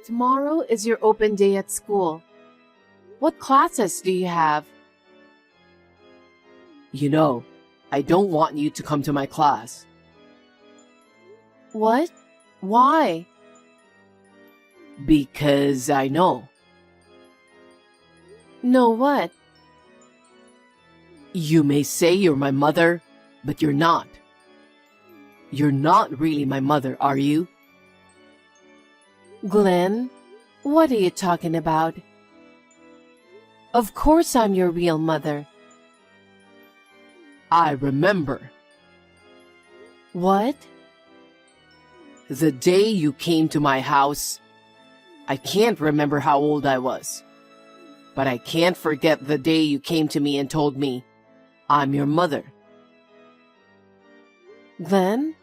Tomorrow is your open day at school. What classes do you have? You know, I don't want you to come to my class. What? Why? Because I know. Know what? You may say you're my mother, but you're not. You're not really my mother, are you? Glenn, what are you talking about? Of course I'm your real mother. I remember. What? The day you came to my house, I can't remember how old I was, but I can't forget the day you came to me and told me, I'm your mother. Glenn?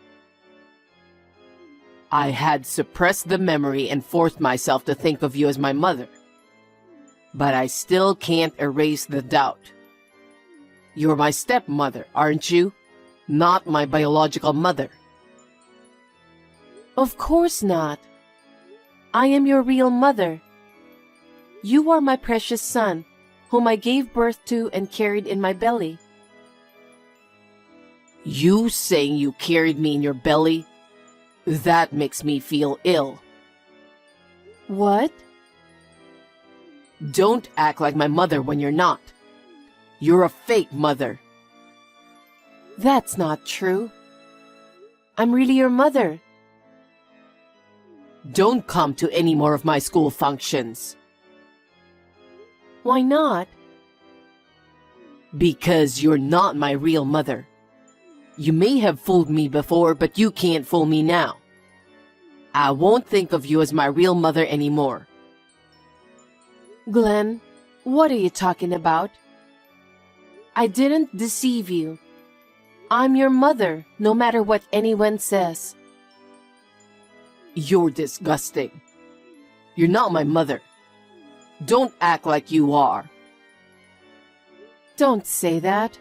I had suppressed the memory and forced myself to think of you as my mother, but I still can't erase the doubt. You're my stepmother, aren't you? Not my biological mother. Of course not. I am your real mother. You are my precious son, whom I gave birth to and carried in my belly. You saying you carried me in your belly? That makes me feel ill. What? Don't act like my mother when you're not. You're a fake mother. That's not true. I'm really your mother. Don't come to any more of my school functions. Why not? Because you're not my real mother. You may have fooled me before, but you can't fool me now. I won't think of you as my real mother anymore. Glenn, what are you talking about? I didn't deceive you. I'm your mother, no matter what anyone says. You're disgusting. You're not my mother. Don't act like you are. Don't say that.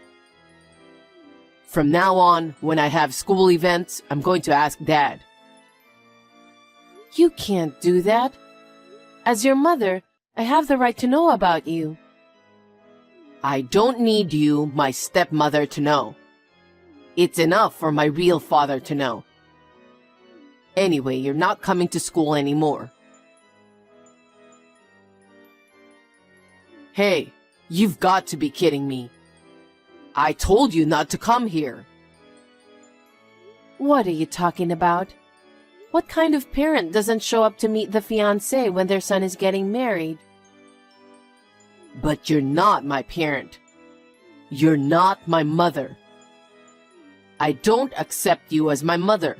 From now on, when I have school events, I'm going to ask Dad. You can't do that. As your mother, I have the right to know about you. I don't need you, my stepmother, to know. It's enough for my real father to know. Anyway, you're not coming to school anymore. Hey, you've got to be kidding me. I told you not to come here. What are you talking about? What kind of parent doesn't show up to meet the fiancé when their son is getting married? But you're not my parent. You're not my mother. I don't accept you as my mother.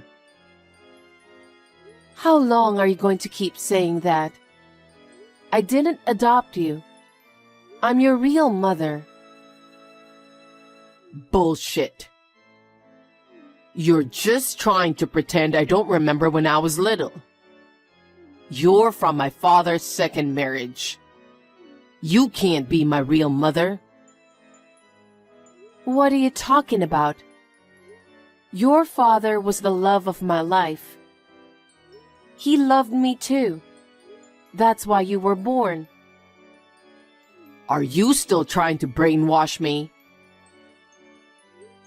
How long are you going to keep saying that? I didn't adopt you. I'm your real mother. Bullshit. You're just trying to pretend I don't remember when I was little. You're from my father's second marriage. You can't be my real mother. What are you talking about? Your father was the love of my life. He loved me too. That's why you were born. Are you still trying to brainwash me?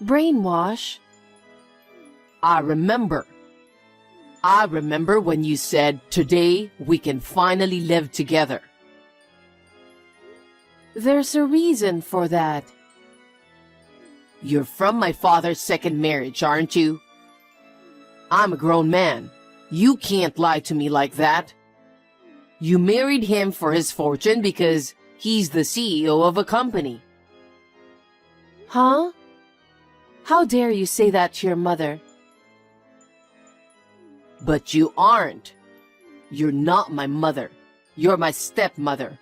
Brainwash? I remember. I remember when you said, today we can finally live together. There's a reason for that. You're from my father's second marriage, aren't you? I'm a grown man. You can't lie to me like that. You married him for his fortune because he's the CEO of a company. Huh? How dare you say that to your mother? But you aren't. You're not my mother. You're my stepmother.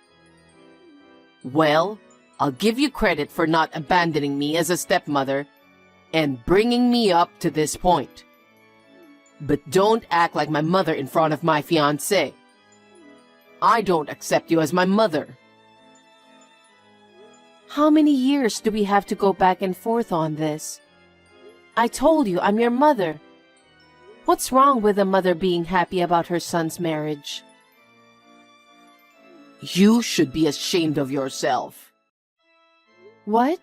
Well, I'll give you credit for not abandoning me as a stepmother and bringing me up to this point. But don't act like my mother in front of my fiancé. I don't accept you as my mother. How many years do we have to go back and forth on this? I told you I'm your mother. What's wrong with a mother being happy about her son's marriage? You should be ashamed of yourself. What?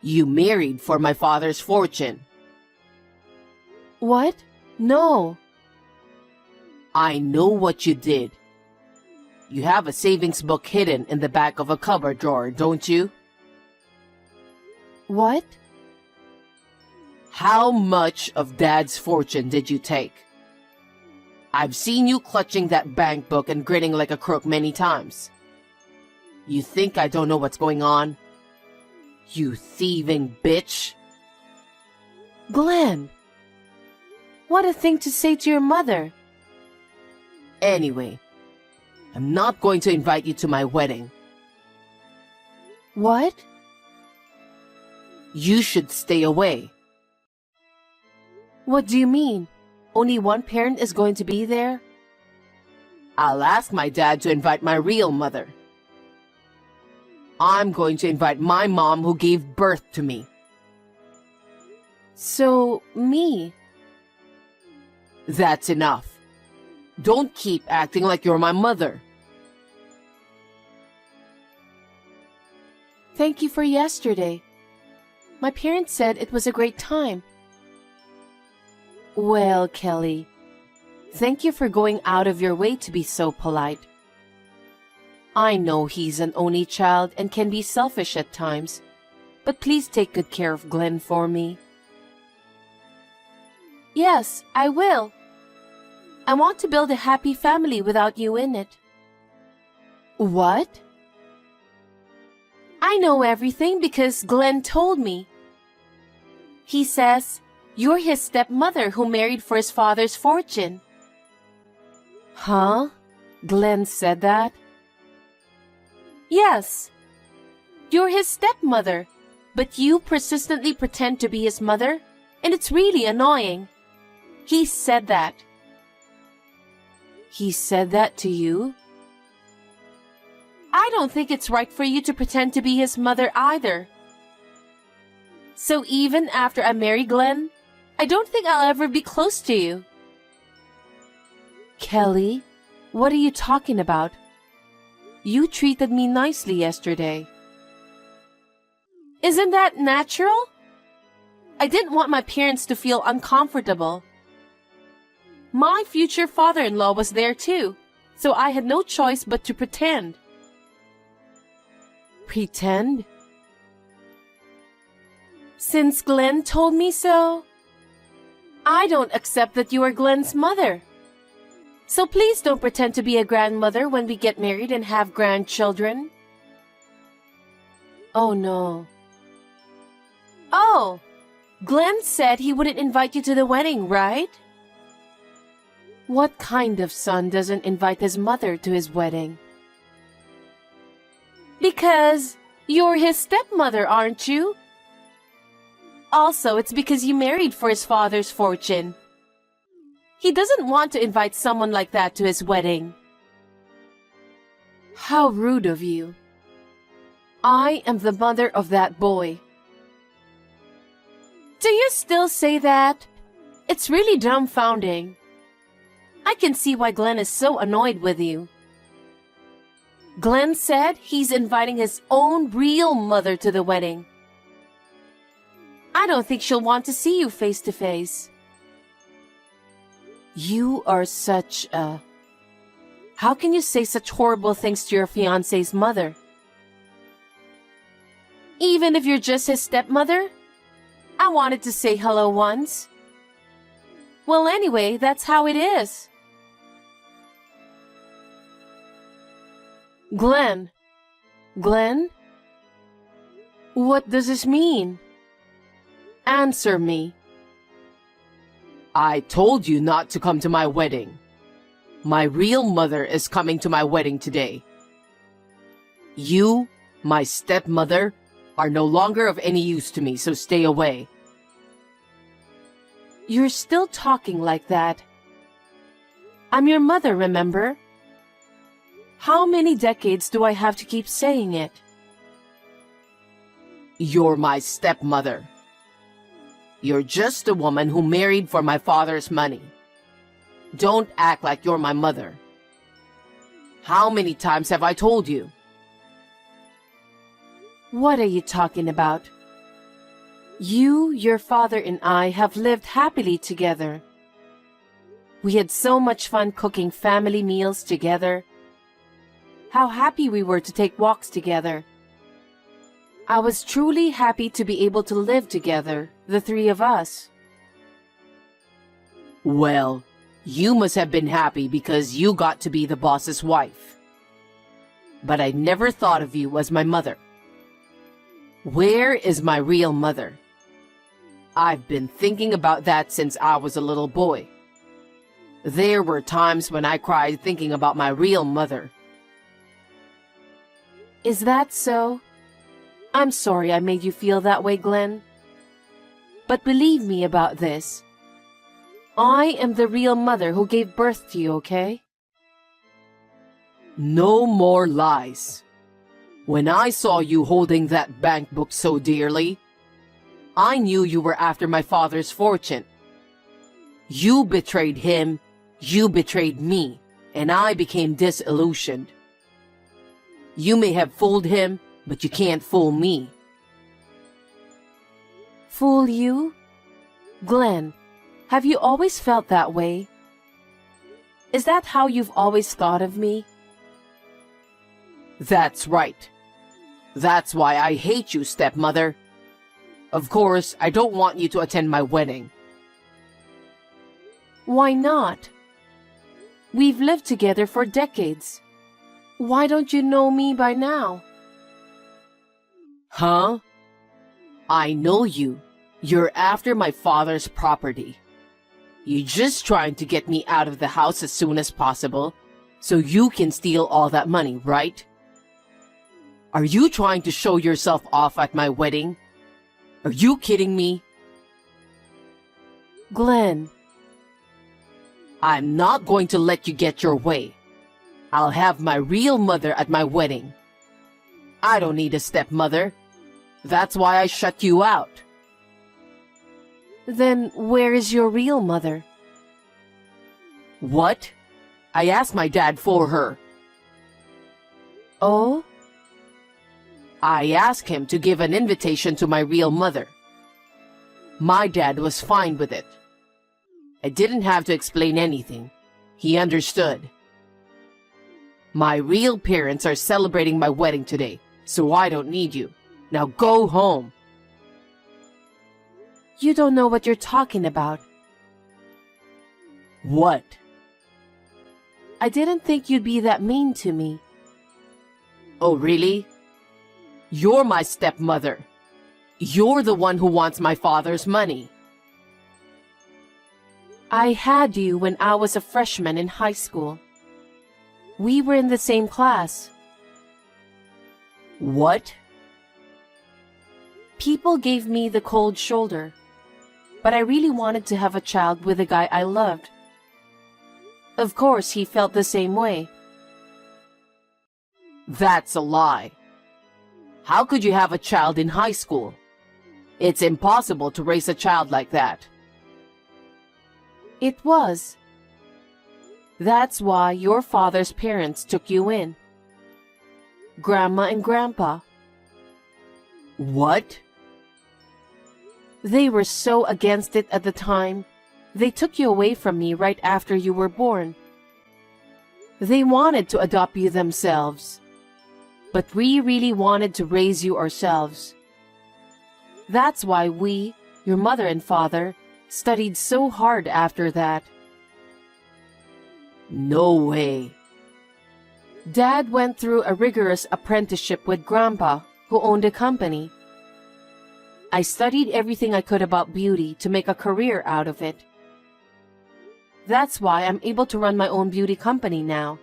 You married for my father's fortune. What? No. I know what you did. You have a savings book hidden in the back of a cupboard drawer, don't you? What? How much of Dad's fortune did you take? I've seen you clutching that bank book and grinning like a crook many times. You think I don't know what's going on? You thieving bitch! Glenn! What a thing to say to your mother. Anyway, I'm not going to invite you to my wedding. What? You should stay away. What do you mean? Only one parent is going to be there? I'll ask my dad to invite my real mother. I'm going to invite my mom who gave birth to me. So, me? That's enough. Don't keep acting like you're my mother. Thank you for yesterday. My parents said it was a great time. Well, Kelly, thank you for going out of your way to be so polite. I know he's an only child and can be selfish at times, but please take good care of Glenn for me. Yes, I will. I want to build a happy family without you in it. What? I know everything because Glenn told me. He says, you're his stepmother who married for his father's fortune. Huh? Glenn said that? Yes. You're his stepmother, but you persistently pretend to be his mother, and it's really annoying. He said that. He said that to you? I don't think it's right for you to pretend to be his mother either. So even after I marry Glenn, I don't think I'll ever be close to you. Kelly, what are you talking about? You treated me nicely yesterday. Isn't that natural? I didn't want my parents to feel uncomfortable. My future father-in-law was there too, so I had no choice but to pretend. Pretend? Since Glenn told me so, I don't accept that you are Glenn's mother. So please don't pretend to be a grandmother when we get married and have grandchildren. Oh no. Oh, Glenn said he wouldn't invite you to the wedding, right? What kind of son doesn't invite his mother to his wedding? Because you're his stepmother, aren't you? Also, it's because you married for his father's fortune. He doesn't want to invite someone like that to his wedding. How rude of you. I am the mother of that boy. Do you still say that? It's really dumbfounding. I can see why Glenn is so annoyed with you. Glenn said he's inviting his own real mother to the wedding. I don't think she'll want to see you face to face. You are such a... How can you say such horrible things to your fiancé's mother? Even if you're just his stepmother? I wanted to say hello once. Well, anyway, that's how it is. Glenn. Glenn? What does this mean? Answer me. I told you not to come to my wedding. My real mother is coming to my wedding today. You, my stepmother, are no longer of any use to me, so stay away. You're still talking like that. I'm your mother, remember? How many decades do I have to keep saying it? You're my stepmother. You're just a woman who married for my father's money. Don't act like you're my mother. How many times have I told you? What are you talking about? You, your father, and I have lived happily together. We had so much fun cooking family meals together. How happy we were to take walks together. I was truly happy to be able to live together, the three of us. Well, you must have been happy because you got to be the boss's wife. But I never thought of you as my mother. Where is my real mother? I've been thinking about that since I was a little boy. There were times when I cried thinking about my real mother. Is that so? I'm sorry I made you feel that way, Glenn. But believe me about this. I am the real mother who gave birth to you, okay? No more lies. When I saw you holding that bank book so dearly, I knew you were after my father's fortune. You betrayed him, you betrayed me, and I became disillusioned. You may have fooled him, but you can't fool me. Fool you? Glenn, have you always felt that way? Is that how you've always thought of me? That's right. That's why I hate you, stepmother. Of course, I don't want you to attend my wedding. Why not? We've lived together for decades. Why don't you know me by now? Huh? I know you. You're after my father's property. You're just trying to get me out of the house as soon as possible, so you can steal all that money, right? Are you trying to show yourself off at my wedding? Are you kidding me? Glenn. I'm not going to let you get your way. I'll have my real mother at my wedding. I don't need a stepmother. That's why I shut you out. Then where is your real mother? What? I asked my dad for her. Oh? I asked him to give an invitation to my real mother. My dad was fine with it. I didn't have to explain anything. He understood. My real parents are celebrating my wedding today, so I don't need you. Now go home. You don't know what you're talking about. What? I didn't think you'd be that mean to me. Oh, really? You're my stepmother. You're the one who wants my father's money. I had you when I was a freshman in high school. We were in the same class. What? People gave me the cold shoulder, but I really wanted to have a child with a guy I loved. Of course, he felt the same way. That's a lie. How could you have a child in high school? It's impossible to raise a child like that. It was. That's why your father's parents took you in. Grandma and Grandpa. What? They were so against it at the time. They took you away from me right after you were born. They wanted to adopt you themselves. But we really wanted to raise you ourselves. That's why we, your mother and father, studied so hard after that. No way. Dad went through a rigorous apprenticeship with Grandpa, who owned a company. I studied everything I could about beauty to make a career out of it. That's why I'm able to run my own beauty company now.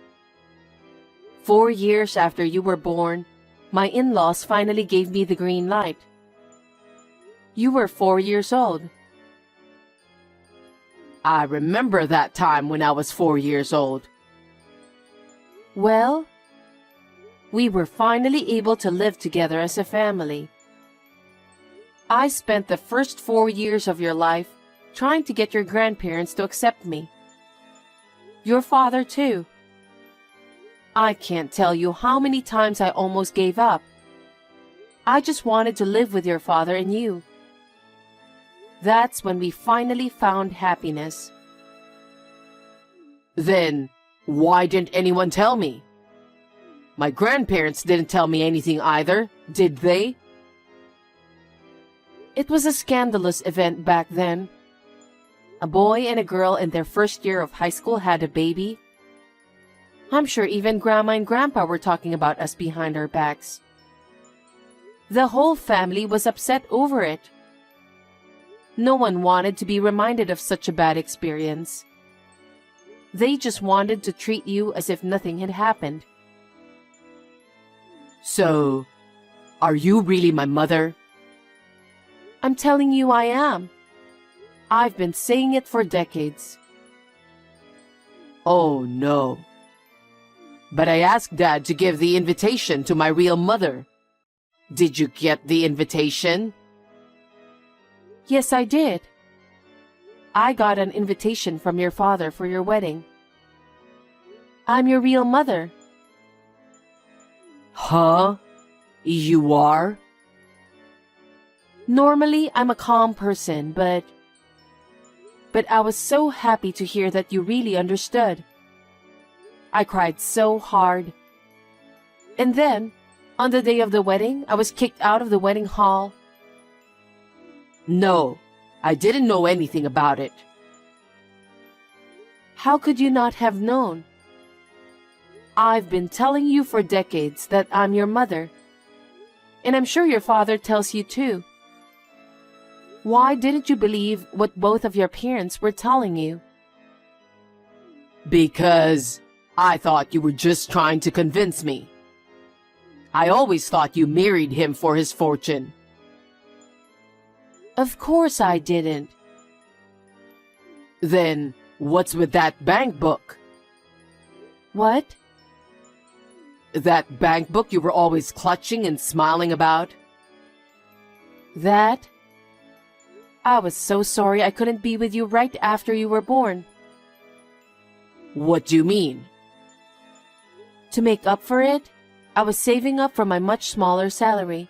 4 years after you were born, my in-laws finally gave me the green light. You were 4 years old. I remember that time when I was 4 years old. Well, we were finally able to live together as a family. I spent the first 4 years of your life trying to get your grandparents to accept me. Your father, too. I can't tell you how many times I almost gave up. I just wanted to live with your father and you. That's when we finally found happiness. Then, why didn't anyone tell me? My grandparents didn't tell me anything either, did they? It was a scandalous event back then. A boy and a girl in their first year of high school had a baby. I'm sure even Grandma and Grandpa were talking about us behind our backs. The whole family was upset over it. No one wanted to be reminded of such a bad experience. They just wanted to treat you as if nothing had happened. So, are you really my mother? I'm telling you I am. I've been saying it for decades. Oh no. But I asked Dad to give the invitation to my real mother. Did you get the invitation? Yes, I did. I got an invitation from your father for your wedding. I'm your real mother. Huh? You are? Normally, I'm a calm person, but I was so happy to hear that you really understood. I cried so hard. And then, on the day of the wedding, I was kicked out of the wedding hall. No, I didn't know anything about it. How could you not have known? I've been telling you for decades that I'm your mother. And I'm sure your father tells you too. Why didn't you believe what both of your parents were telling you? Because I thought you were just trying to convince me. I always thought you married him for his fortune. Of course I didn't. Then, what's with that bank book? What? That bank book you were always clutching and smiling about? That? I was so sorry I couldn't be with you right after you were born. What do you mean? To make up for it, I was saving up for my much smaller salary.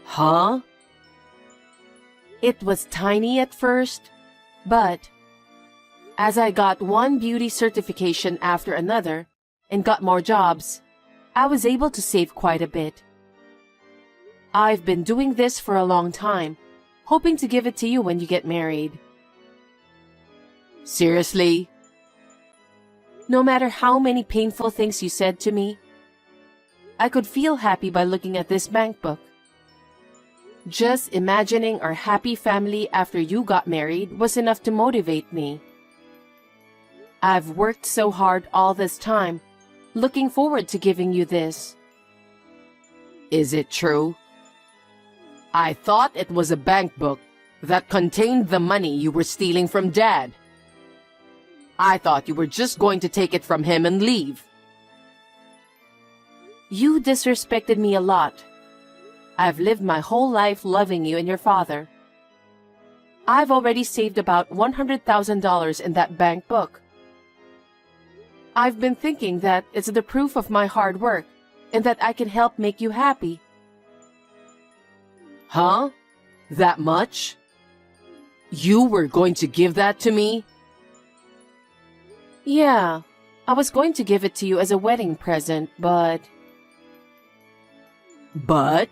Huh? It was tiny at first, but as I got one beauty certification after another and got more jobs, I was able to save quite a bit. I've been doing this for a long time, hoping to give it to you when you get married. Seriously? No matter how many painful things you said to me, I could feel happy by looking at this bank book. Just imagining our happy family after you got married was enough to motivate me. I've worked so hard all this time, looking forward to giving you this. Is it true? I thought it was a bank book that contained the money you were stealing from Dad. I thought you were just going to take it from him and leave. You disrespected me a lot. I've lived my whole life loving you and your father. I've already saved about $100,000 in that bank book. I've been thinking that it's the proof of my hard work and that I can help make you happy. Huh? That much? You were going to give that to me? Yeah, I was going to give it to you as a wedding present, but... But?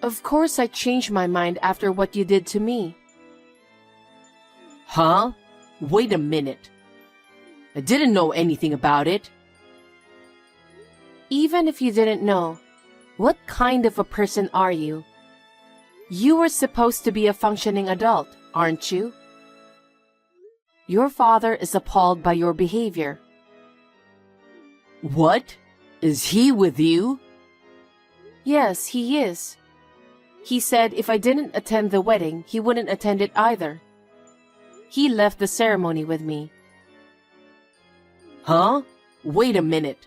Of course I changed my mind after what you did to me. Huh? Wait a minute. I didn't know anything about it. Even if you didn't know, what kind of a person are you? You were supposed to be a functioning adult, aren't you? Your father is appalled by your behavior. What? Is he with you? Yes, he is. He said if I didn't attend the wedding, he wouldn't attend it either. He left the ceremony with me. Huh? Wait a minute.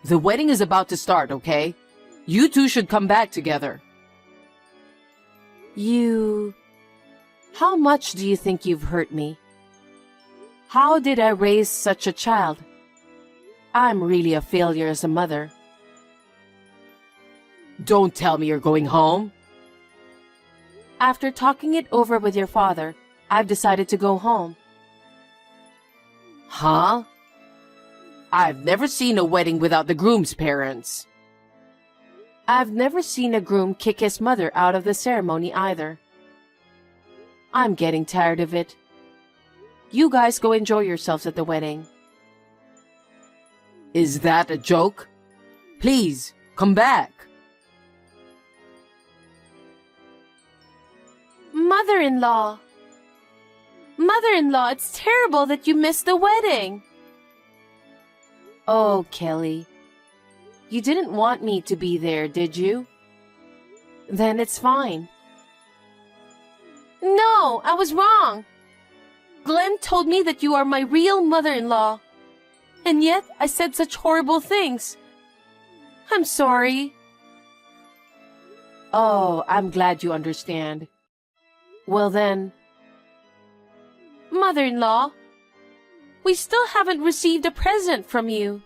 The wedding is about to start, okay? You two should come back together. You... How much do you think you've hurt me? How did I raise such a child? I'm really a failure as a mother. Don't tell me you're going home. After talking it over with your father, I've decided to go home. Huh? I've never seen a wedding without the groom's parents. I've never seen a groom kick his mother out of the ceremony either. I'm getting tired of it. You guys go enjoy yourselves at the wedding. Is that a joke? Please, come back. Mother-in-law! Mother-in-law, it's terrible that you missed the wedding. Oh, Kelly. You didn't want me to be there, did you? Then it's fine. No, I was wrong. Glenn told me that you are my real mother-in-law. And yet, I said such horrible things. I'm sorry. Oh, I'm glad you understand. Well then, Mother-in-law, we still haven't received a present from you.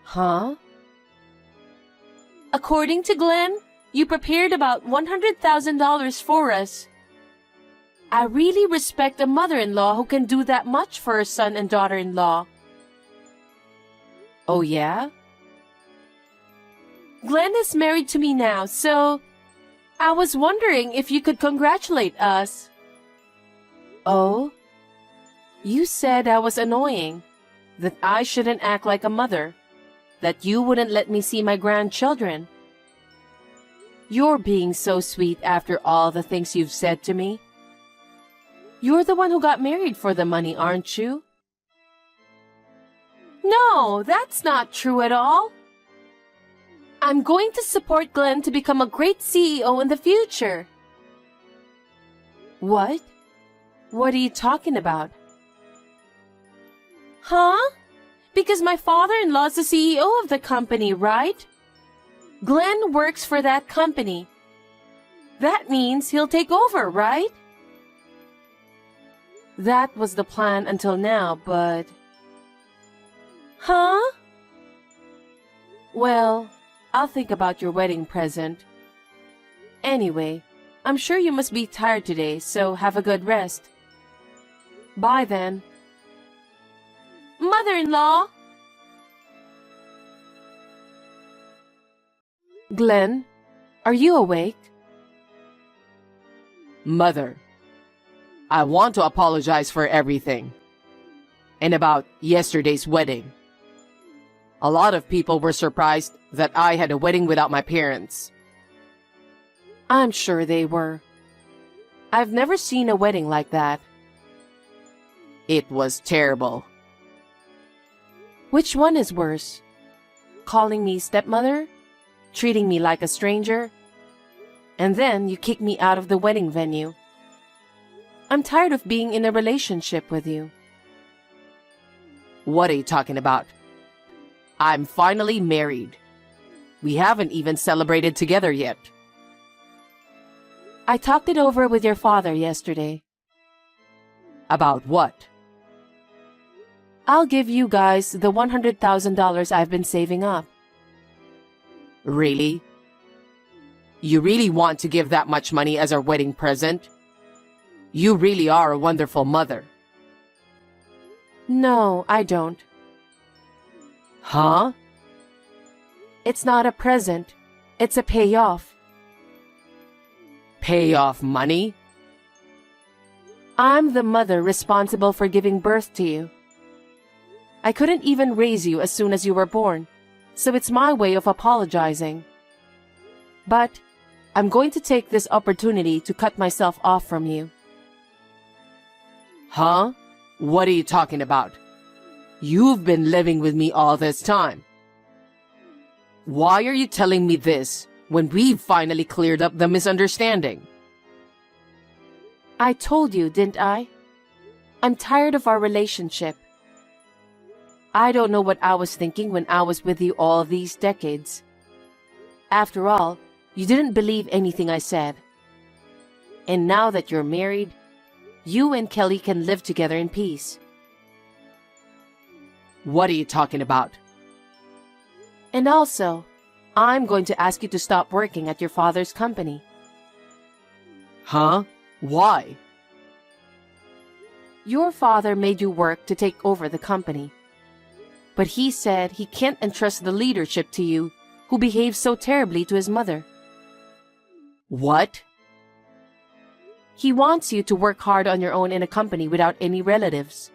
Huh? According to Glenn, you prepared about $100,000 for us. I really respect a mother-in-law who can do that much for her son and daughter-in-law. Oh yeah? Glenn is married to me now, so I was wondering if you could congratulate us. Oh? You said I was annoying, that I shouldn't act like a mother, that you wouldn't let me see my grandchildren. You're being so sweet after all the things you've said to me. You're the one who got married for the money, aren't you? No, that's not true at all. I'm going to support Glenn to become a great CEO in the future. What? What are you talking about? Huh? Because my father-in-law is the CEO of the company, right? Glenn works for that company. That means he'll take over, right? That was the plan until now, but... Huh? Well, I'll think about your wedding present. Anyway, I'm sure you must be tired today, so have a good rest. Bye then. Mother-in-law! Glenn, are you awake? Mother, I want to apologize for everything. And about yesterday's wedding. A lot of people were surprised that I had a wedding without my parents. I'm sure they were. I've never seen a wedding like that. It was terrible. Which one is worse? Calling me stepmother? Treating me like a stranger? And then you kick me out of the wedding venue. I'm tired of being in a relationship with you. What are you talking about? I'm finally married. We haven't even celebrated together yet. I talked it over with your father yesterday. About what? I'll give you guys the $100,000 I've been saving up. Really? You really want to give that much money as our wedding present? You really are a wonderful mother. No, I don't. Huh? It's not a present. It's a payoff. Payoff money? I'm the mother responsible for giving birth to you. I couldn't even raise you as soon as you were born, so it's my way of apologizing. But I'm going to take this opportunity to cut myself off from you. Huh? What are you talking about? You've been living with me all this time. Why are you telling me this when we've finally cleared up the misunderstanding? I told you, didn't I? I'm tired of our relationship. I don't know what I was thinking when I was with you all these decades. After all, you didn't believe anything I said. And now that you're married, you and Kelly can live together in peace. What are you talking about? And also, I'm going to ask you to stop working at your father's company. Huh? Why? Your father made you work to take over the company. But he said he can't entrust the leadership to you, who behaves so terribly to his mother. What? He wants you to work hard on your own in a company without any relatives.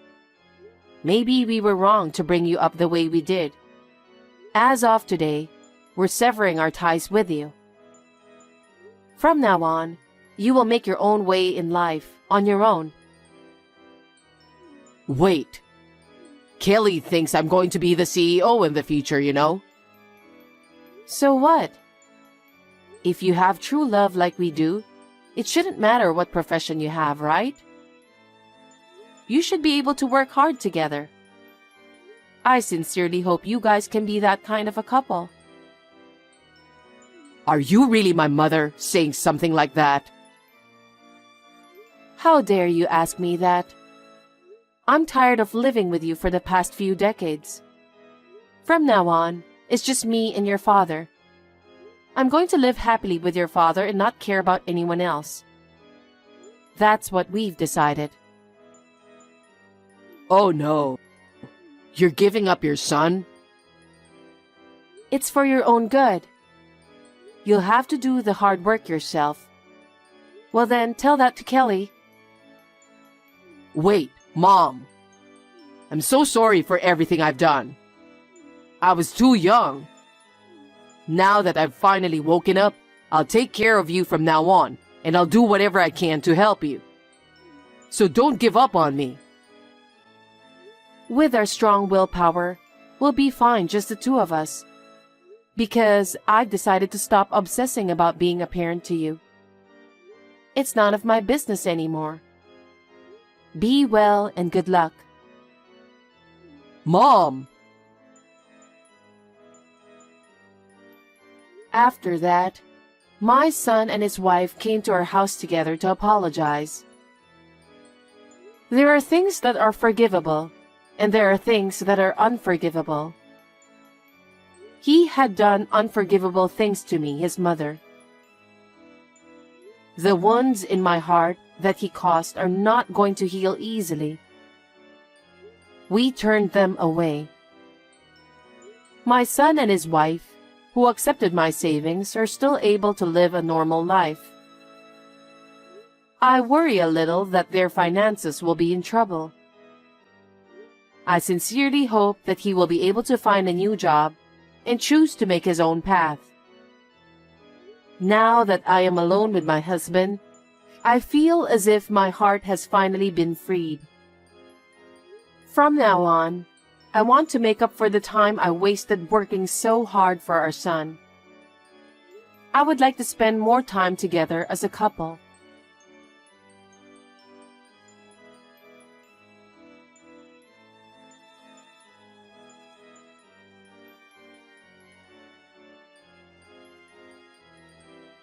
Maybe we were wrong to bring you up the way we did. As of today, we're severing our ties with you. From now on, you will make your own way in life on your own. Wait. Kelly thinks I'm going to be the CEO in the future, you know? So what? If you have true love like we do, it shouldn't matter what profession you have, right? You should be able to work hard together. I sincerely hope you guys can be that kind of a couple. Are you really my mother saying something like that? How dare you ask me that? I'm tired of living with you for the past few decades. From now on, it's just me and your father. I'm going to live happily with your father and not care about anyone else. That's what we've decided. Oh no. You're giving up your son? It's for your own good. You'll have to do the hard work yourself. Well then, tell that to Kelly. Wait, Mom. I'm so sorry for everything I've done. I was too young. Now that I've finally woken up, I'll take care of you from now on, and I'll do whatever I can to help you. So don't give up on me. With our strong willpower, we'll be fine, just the two of us. Because I've decided to stop obsessing about being a parent to you. It's none of my business anymore. Be well and good luck. Mom! After that, my son and his wife came to our house together to apologize. There are things that are forgivable, and there are things that are unforgivable. He had done unforgivable things to me, his mother. The wounds in my heart that he caused are not going to heal easily. We turned them away. My son and his wife, who accepted my savings, are still able to live a normal life. I worry a little that their finances will be in trouble. I sincerely hope that he will be able to find a new job and choose to make his own path. Now that I am alone with my husband, I feel as if my heart has finally been freed. From now on, I want to make up for the time I wasted working so hard for our son. I would like to spend more time together as a couple.